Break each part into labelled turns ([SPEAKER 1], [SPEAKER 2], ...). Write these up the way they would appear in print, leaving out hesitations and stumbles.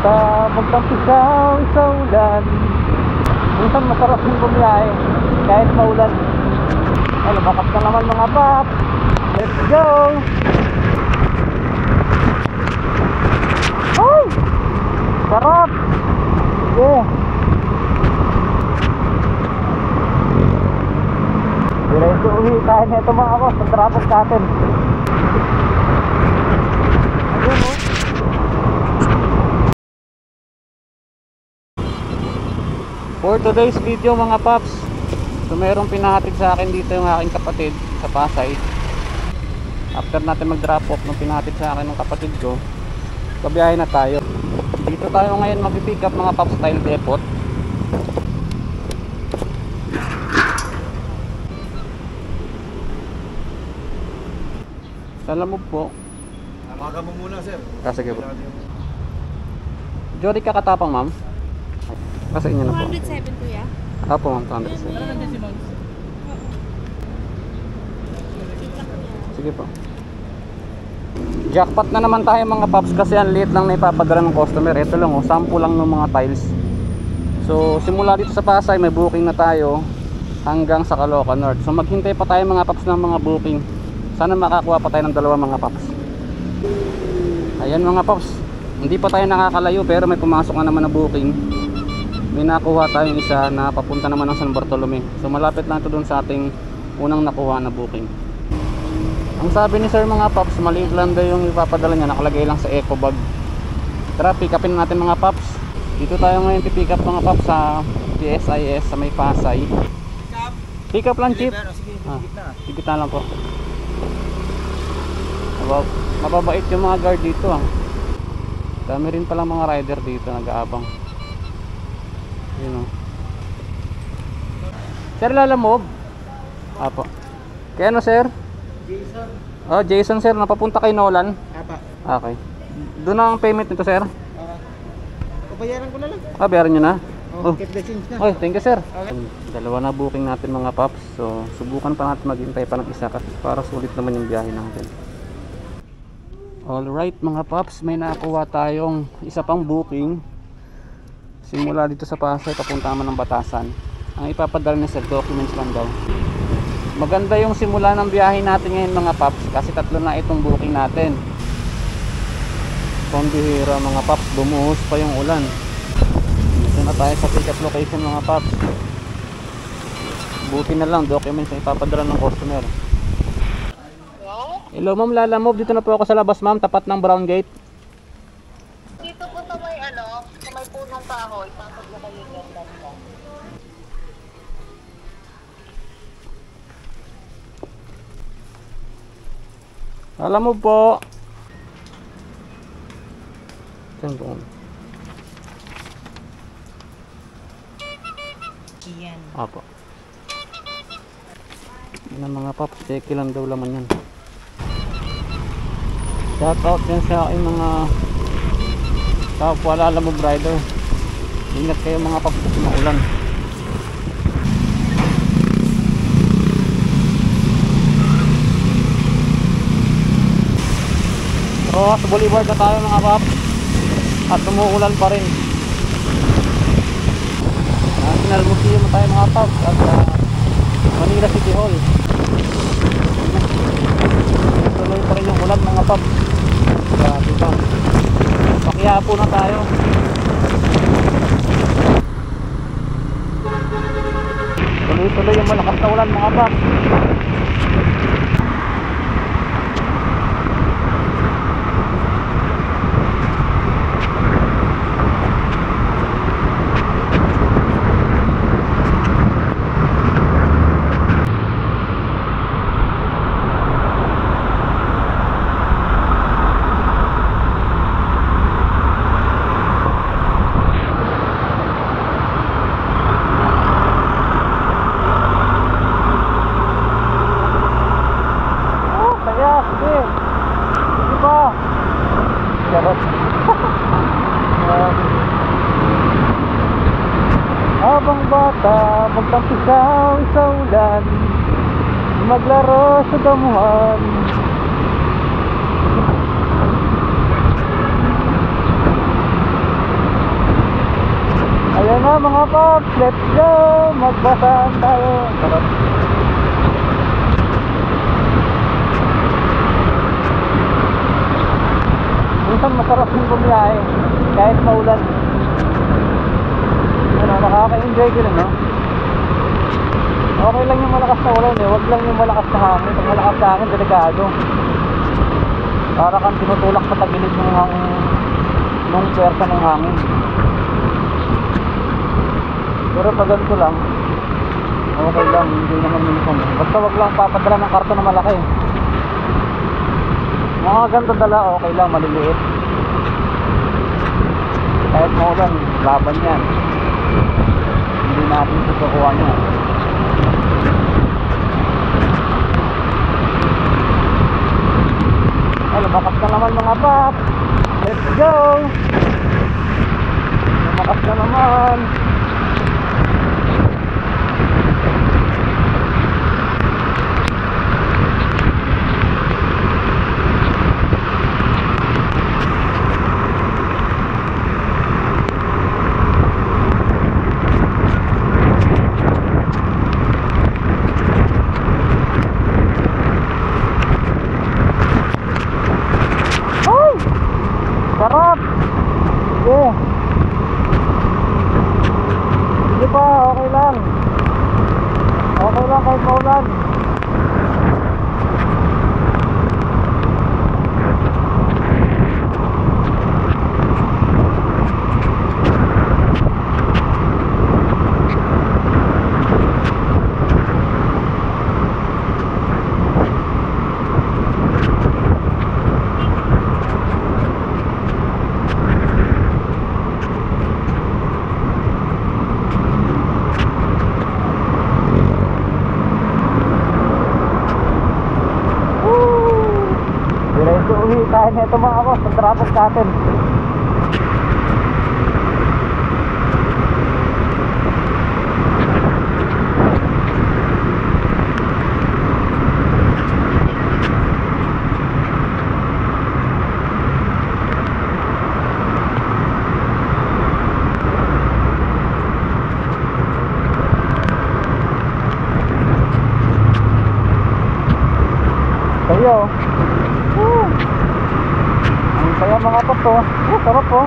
[SPEAKER 1] bata, magtampisaw sa ulan. Minsan masarap yung bumiyahe kahit maulan. Ay, lumakas na naman mga pap. Let's go! Ay! Sarap! Yeah! Diretso uwi tayo nito mga boss. Ang traffic natin. Ayun o. For today's video mga paps, so mayroong pinahatid sa akin dito yung aking kapatid sa Pasay. After natin mag drop off nung pinahatid sa akin ng kapatid ko, kabiyahe na tayo. Dito tayo ngayon mag-pick up mga paps style depot. Salamog po.
[SPEAKER 2] Maga mo muna sir.
[SPEAKER 1] Sige po. Jody kakatapang ma'am. Kasi inyo na po.
[SPEAKER 3] 207 kuya.
[SPEAKER 1] Apo ma'am, 207. Sige po. Jackpot na naman tayo mga paps kasi ang liit lang na ipapadala ng customer. Ito lang oh, sample lang ng mga tiles. So simula dito sa Pasay may booking na tayo hanggang sa Caloocan North. So maghintay pa tayo mga paps ng mga booking. Sana makakuha pa tayo ng dalawa mga paps. Ayan mga paps, hindi pa tayo nakakalayo pero may pumasok na naman na booking. May nakuha tayong isa na papunta naman ng San Bartolome. So malapit lang ito dun sa ating unang nakuha na booking. Ang sabi ni sir mga paps, maliit lang daw yung ipapadala niya, nakalagay lang sa eco bag. Tara, pick upin natin mga paps. Dito tayo ngayon pick up mga paps sa PSIS sa may Pasay. Pick up lang chip. Sige na lang po. Mababait yung mga guard dito ah. Dami rin pala mga rider dito nag-aabang. Yun o. Sir, lalamog? Apo. Kaya ano sir?
[SPEAKER 2] Jason.
[SPEAKER 1] Oh, Jason sir, napapunta kay Nolan?
[SPEAKER 2] Apa.
[SPEAKER 1] Okay. Doon ang payment nito sir?
[SPEAKER 2] Pabayaran ko na lang.
[SPEAKER 1] Bayaran nyo na?
[SPEAKER 2] Oh, keep the change na.
[SPEAKER 1] Okay, thank you sir.
[SPEAKER 2] Okay.
[SPEAKER 1] Dalawa na booking natin mga paps. So, subukan pa natin maghintay pa ng isa kasi para sulit naman yung biyahe natin. Alright mga paps, may nakuha tayong isa pang booking. Simula dito sa Pasay, papunta naman ng Batasan. Ang ipapadala niya sir, documents lang daw. Maganda yung simula ng biyahe natin ngayon mga paps kasi tatlo na itong booking natin. Pambihira mga paps, bumuhos pa yung ulan. Dito na tayo sa pick up location mga paps. Buti na lang, documents na ipapadala ng customer. Hello ma'am, lalamove. Dito na po ako sa labas ma'am, tapat ng Brown Gate.
[SPEAKER 3] Dito po sa may sa may punong kahoy, pasok na kayo dyan basta.
[SPEAKER 1] Lalamove po. Saan po?
[SPEAKER 3] Iyan.
[SPEAKER 1] Apo. Yan mga paps, teki lang daw laman yan. Shout out yan sa aking mga kapwa lalamove rider. Ingat kayo mga paps kasi maulan. Rojas Boulevard na tayo mga paps at umuulan pa rin. National Museum tayo mga paps at Manila City Hall. Tuloy pa rin yung ulan mga paps. Grabe ba, Pakiapo na tayo. Tuloy yung malakas na ulan mga paps. Charot. Habang bata, magtampisaw sa ulan, maglaro sa damuhan. mga paps, let's go! Magbasaan tayo. Sarap. Minsan masarap yung bumiyahe kahit maulan. Ano, nakaka-enjoy din, no? Okay lang yung malakas na ulan eh, wag lang yung malakas na hangin. Pag malakas na hangin, delikado. Para kang tinutulak sa tagilid nung pwersa ng hangin. Pero pag ganito lang, okay lang, hindi naman minsan. Basta wag lang papadala ng karton na malaki. Mga ganito dala, okay lang, maliliit. Kahit maulan, laban yan. Hindi natin susukuha niya. Ay, lumakas na naman mga paps. Let's go! Lumakas na naman. Sarap! Yeah! Hindi pa, okay lang. Okay lang kahit maulan. Uwi tayo nito mga boss, ang traffic sa atin. Kayo kaya mga paps, oh, sarap oh.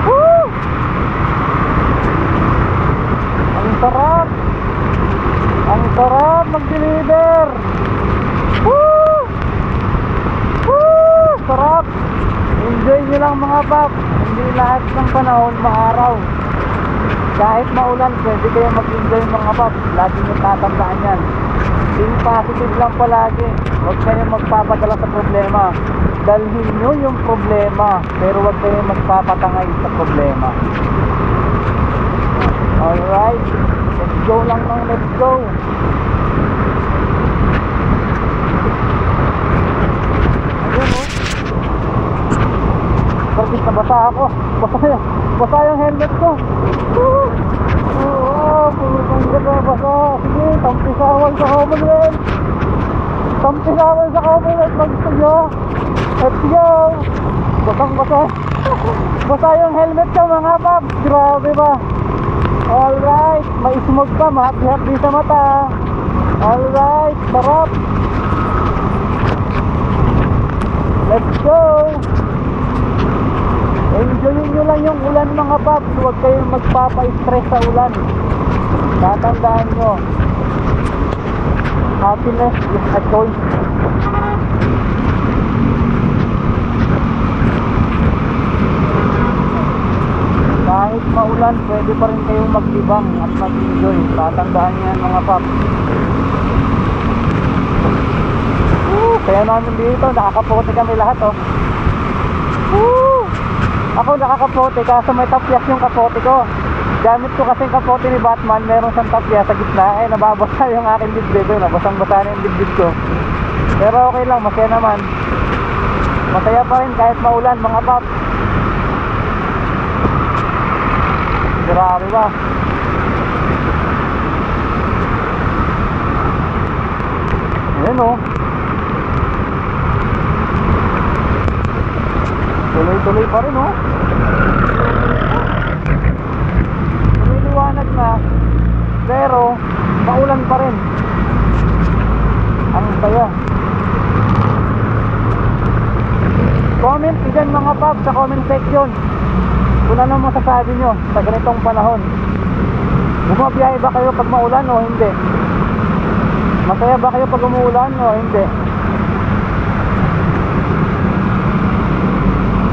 [SPEAKER 1] Woo! Ang sarap. Ang sarap mag-deliver. Woo! Woo! Sarap. Enjoy nyo lang mga paps. Hindi lahat ng panahon maaraw. Kahit maulan, pwede kayo mag-enjoy mga paps. Lagi nyo tatandaan yan. Being positive lang palagi. Huwag kayong magpapadala sa problema. Dalhin nyo yung problema, pero huwag kayong magpapatangay sa problema. Alright, let's go lang ng let's go. Ayun oh. Pagkis na basa ako. Basa yung helmet ko. Puro kong basa. Sige, tampisawan sa Commonwealth. Tampisawan sa Commonwealth. Mag-gusto nyo. Let's go! Basang basa. Basa yung helmet ko mga paps. Grabe ba? Alright, may smog pa, mahati-hati sa mata. Alright, sarap. Let's go! Enjoyin nyo lang yung ulan mga paps. Huwag kayong magpapa-stress sa ulan. Tatandaan nyo, happiness is a choice. Kahit maulan, pwede pa rin kayong maglibang at mag-enjoy. Tatandaan nyo yan mga paps. Kaya namin dito, nakakapote kami lahat oh. Ako nakakapote kaso may tapyas yung kapote ko. Gamit ko kasing kapote ni Batman, meron siyang tapyas sa gitna. Eh nababasa yung aking dibdib, nabasang-basa na yung dibdib ko. Pero okay lang, masaya naman. Masaya pa rin kahit maulan mga paps. Grabe ba? Ayan o. Tuloy-tuloy pa rin o. na, pero maulan pa rin. Ang saya. Comment nyo dyan mga paps sa comment section kung ano masasabi nyo sa ganitong panahon. Bumabiyahe ba kayo pag maulan o hindi? Masaya ba kayo pag umuulan o hindi?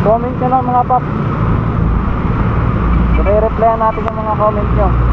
[SPEAKER 1] Comment nyo lang mga paps. So, i-replyan natin yung mga comment nyo.